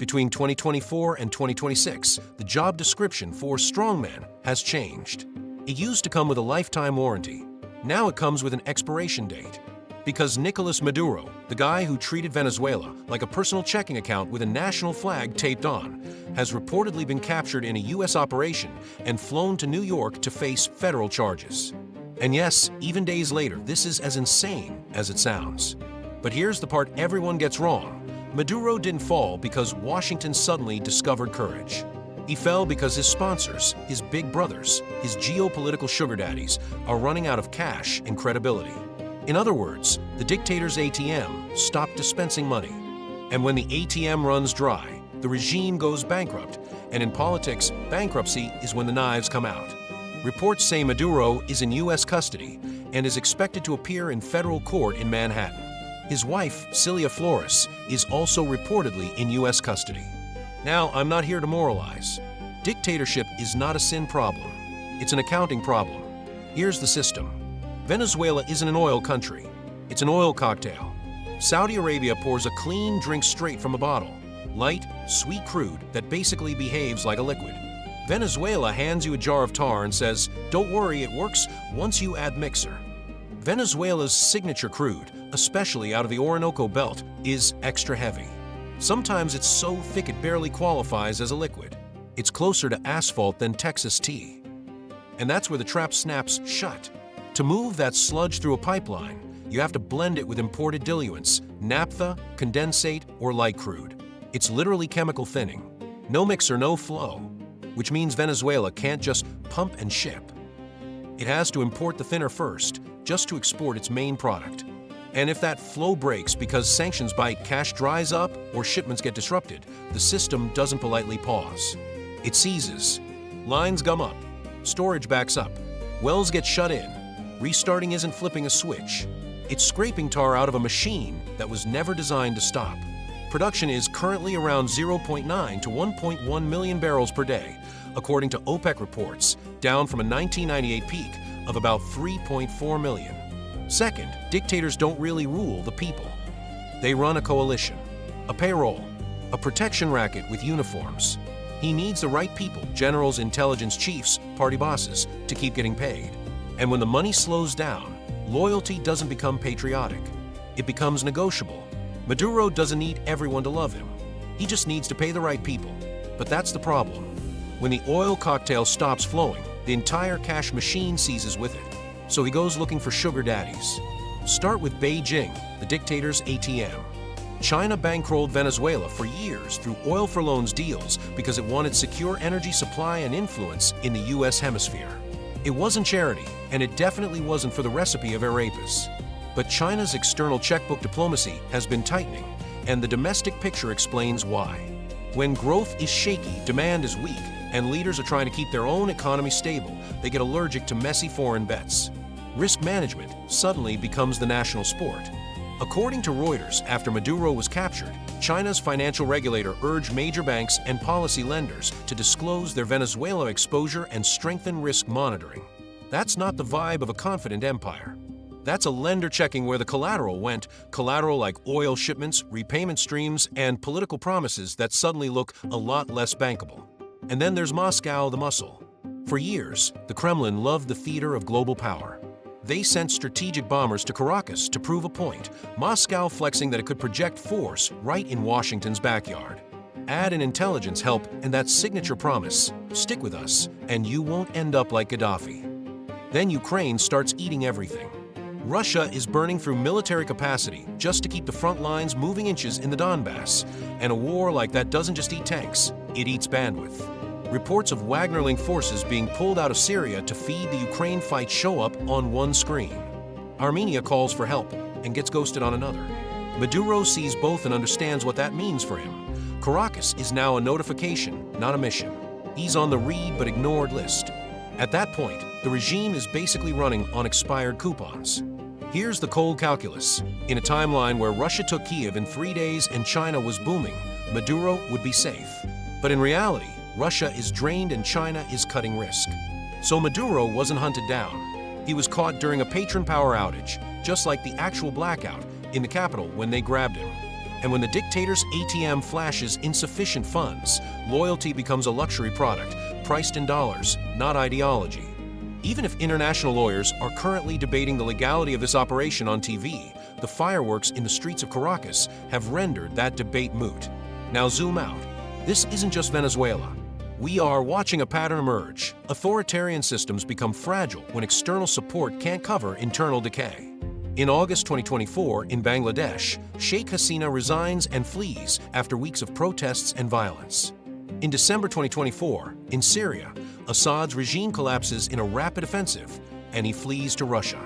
Between 2024 and 2026, the job description for strongman has changed. It used to come with a lifetime warranty. Now it comes with an expiration date. Because Nicolas Maduro, the guy who treated Venezuela like a personal checking account with a national flag taped on, has reportedly been captured in a U.S. operation and flown to New York to face federal charges. And yes, even days later, this is as insane as it sounds. But here's the part everyone gets wrong. Maduro didn't fall because Washington suddenly discovered courage. He fell because his sponsors, his big brothers, his geopolitical sugar daddies, are running out of cash and credibility. In other words, the dictator's ATM stopped dispensing money. And when the ATM runs dry, the regime goes bankrupt. And in politics, bankruptcy is when the knives come out. Reports say Maduro is in U.S. custody and is expected to appear in federal court in Manhattan. His wife, Celia Flores, is also reportedly in U.S. custody. Now, I'm not here to moralize. Dictatorship is not a sin problem. It's an accounting problem. Here's the system. Venezuela isn't an oil country. It's an oil cocktail. Saudi Arabia pours a clean drink straight from a bottle. Light, sweet crude that basically behaves like a liquid. Venezuela hands you a jar of tar and says, "Don't worry, it works once you add mixer." Venezuela's signature crude, especially out of the Orinoco Belt, is extra heavy. Sometimes it's so thick it barely qualifies as a liquid. It's closer to asphalt than Texas tea. And that's where the trap snaps shut. To move that sludge through a pipeline, you have to blend it with imported diluents, naphtha, condensate, or light crude. It's literally chemical thinning. No mixer, no flow, which means Venezuela can't just pump and ship. It has to import the thinner first, just to export its main product. And if that flow breaks because sanctions bite, cash dries up, or shipments get disrupted, the system doesn't politely pause. It seizes. Lines gum up. Storage backs up. Wells get shut in. Restarting isn't flipping a switch. It's scraping tar out of a machine that was never designed to stop. Production is currently around 0.9 to 1.1 million barrels per day, according to OPEC reports, down from a 1998 peak of about 3.4 million. Second, dictators don't really rule the people. They run a coalition, a payroll, a protection racket with uniforms. He needs the right people, generals, intelligence chiefs, party bosses, to keep getting paid. And when the money slows down, loyalty doesn't become patriotic. It becomes negotiable. Maduro doesn't need everyone to love him. He just needs to pay the right people. But that's the problem. When the oil cocktail stops flowing, the entire cash machine seizes with it. So he goes looking for sugar daddies. Start with Beijing, the dictator's ATM. China bankrolled Venezuela for years through oil for loans deals because it wanted secure energy supply and influence in the U.S. hemisphere. It wasn't charity, and it definitely wasn't for the recipe of arepas. But China's external checkbook diplomacy has been tightening, and the domestic picture explains why. When growth is shaky, demand is weak, and leaders are trying to keep their own economy stable, they get allergic to messy foreign bets. Risk management suddenly becomes the national sport. According to Reuters, after Maduro was captured, China's financial regulator urged major banks and policy lenders to disclose their Venezuela exposure and strengthen risk monitoring. That's not the vibe of a confident empire. That's a lender checking where the collateral went, collateral like oil shipments, repayment streams, and political promises that suddenly look a lot less bankable. And then there's Moscow, the muscle. For years, the Kremlin loved the theater of global power. They sent strategic bombers to Caracas to prove a point, Moscow flexing that it could project force right in Washington's backyard. Add an intelligence help and that signature promise, stick with us, and you won't end up like Gaddafi. Then Ukraine starts eating everything. Russia is burning through military capacity just to keep the front lines moving inches in the Donbass. And a war like that doesn't just eat tanks, it eats bandwidth. Reports of Wagner-linked forces being pulled out of Syria to feed the Ukraine fight show up on one screen. Armenia calls for help and gets ghosted on another. Maduro sees both and understands what that means for him. Caracas is now a notification, not a mission. He's on the read but ignored list. At that point, the regime is basically running on expired coupons. Here's the cold calculus. In a timeline where Russia took Kiev in 3 days and China was booming, Maduro would be safe. But in reality, Russia is drained and China is cutting risk. So Maduro wasn't hunted down. He was caught during a patron power outage, just like the actual blackout in the capital when they grabbed him. And when the dictator's ATM flashes insufficient funds, loyalty becomes a luxury product, priced in dollars, not ideology. Even if international lawyers are currently debating the legality of this operation on TV, the fireworks in the streets of Caracas have rendered that debate moot. Now zoom out. This isn't just Venezuela. We are watching a pattern emerge. Authoritarian systems become fragile when external support can't cover internal decay. In August 2024, in Bangladesh, Sheikh Hasina resigns and flees after weeks of protests and violence. In December 2024, in Syria, Assad's regime collapses in a rapid offensive, and he flees to Russia.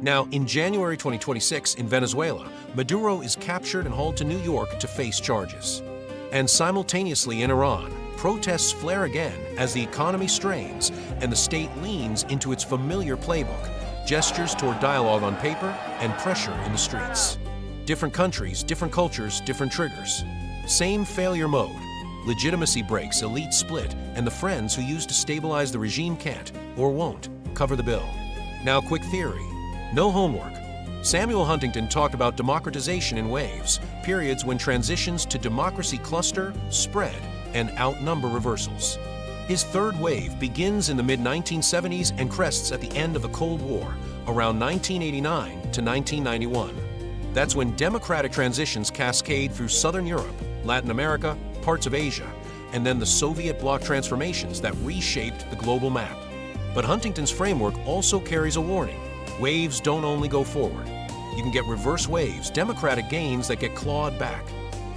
Now, in January 2026, in Venezuela, Maduro is captured and hauled to New York to face charges. And simultaneously in Iran, protests flare again as the economy strains and the state leans into its familiar playbook, gestures toward dialogue on paper and pressure in the streets. Different countries, different cultures, different triggers. Same failure mode. Legitimacy breaks, elite split, and the friends who used to stabilize the regime can't, or won't, cover the bill. Now, quick theory. No homework. Samuel Huntington talked about democratization in waves, periods when transitions to democracy cluster, spread, and outnumber reversals. His third wave begins in the mid-1970s and crests at the end of the Cold War, around 1989 to 1991. That's when democratic transitions cascade through Southern Europe, Latin America, parts of Asia, and then the Soviet bloc transformations that reshaped the global map. But Huntington's framework also carries a warning. Waves don't only go forward. You can get reverse waves, democratic gains that get clawed back.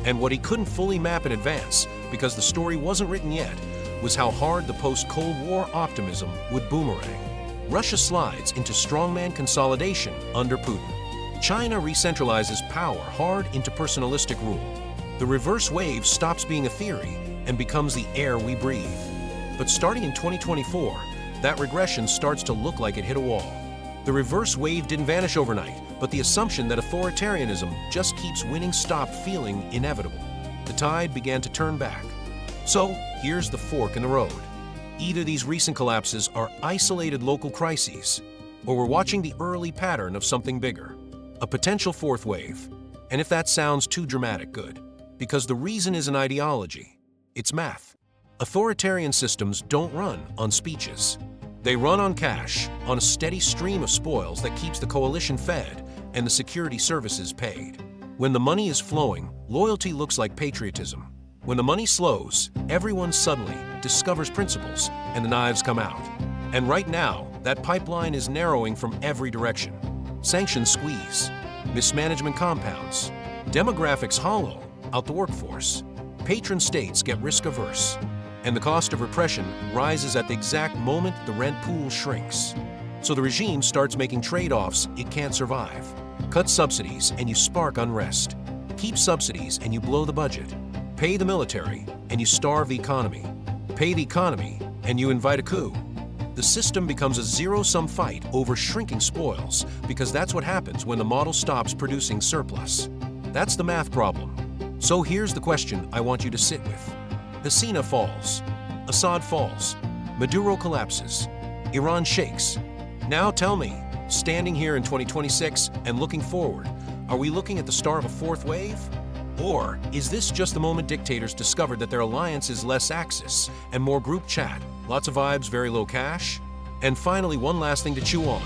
And what he couldn't fully map in advance, because the story wasn't written yet, was how hard the post-Cold War optimism would boomerang. Russia slides into strongman consolidation under Putin. China recentralizes power hard into personalistic rule. The reverse wave stops being a theory and becomes the air we breathe. But starting in 2024, that regression starts to look like it hit a wall. The reverse wave didn't vanish overnight, but the assumption that authoritarianism just keeps winning stopped feeling inevitable. The tide began to turn back. So, here's the fork in the road. Either these recent collapses are isolated local crises, or we're watching the early pattern of something bigger, a potential fourth wave. And if that sounds too dramatic, good, because the reason isn't ideology, it's math. Authoritarian systems don't run on speeches. They run on cash, on a steady stream of spoils that keeps the coalition fed and the security services paid. When the money is flowing, loyalty looks like patriotism. When the money slows, everyone suddenly discovers principles and the knives come out. And right now, that pipeline is narrowing from every direction. Sanctions squeeze, mismanagement compounds, demographics hollow out the workforce, patron states get risk-averse, and the cost of repression rises at the exact moment the rent pool shrinks. So the regime starts making trade-offs it can't survive. Cut subsidies and you spark unrest. Keep subsidies and you blow the budget. Pay the military and you starve the economy. Pay the economy and you invite a coup. The system becomes a zero-sum fight over shrinking spoils because that's what happens when the model stops producing surplus. That's the math problem. So here's the question I want you to sit with. Hasina falls, Assad falls, Maduro collapses, Iran shakes. Now tell me, standing here in 2026 and looking forward, are we looking at the start of a fourth wave? Or is this just the moment dictators discovered that their alliance is less axis and more group chat, lots of vibes, very low cash? And finally, one last thing to chew on.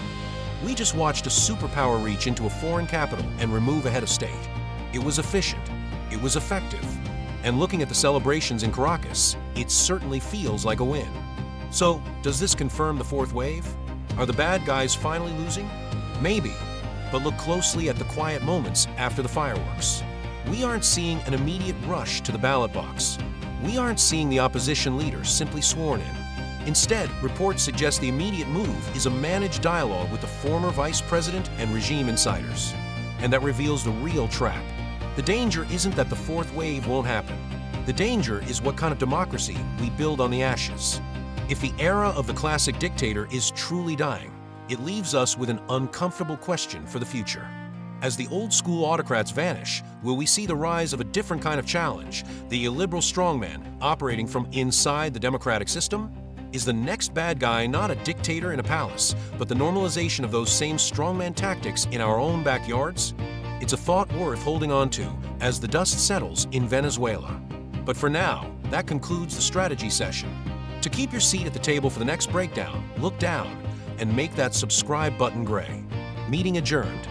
We just watched a superpower reach into a foreign capital and remove a head of state. It was efficient. It was effective. And looking at the celebrations in Caracas, it certainly feels like a win. So, does this confirm the fourth wave? Are the bad guys finally losing? Maybe, but look closely at the quiet moments after the fireworks. We aren't seeing an immediate rush to the ballot box. We aren't seeing the opposition leaders simply sworn in. Instead, reports suggest the immediate move is a managed dialogue with the former vice president and regime insiders. And that reveals the real trap. The danger isn't that the fourth wave won't happen. The danger is what kind of democracy we build on the ashes. If the era of the classic dictator is truly dying, it leaves us with an uncomfortable question for the future. As the old-school autocrats vanish, will we see the rise of a different kind of challenge, the illiberal strongman operating from inside the democratic system? Is the next bad guy not a dictator in a palace, but the normalization of those same strongman tactics in our own backyards? It's a thought worth holding on to as the dust settles in Venezuela. But for now, that concludes the strategy session. To keep your seat at the table for the next breakdown, look down and make that subscribe button gray. Meeting adjourned.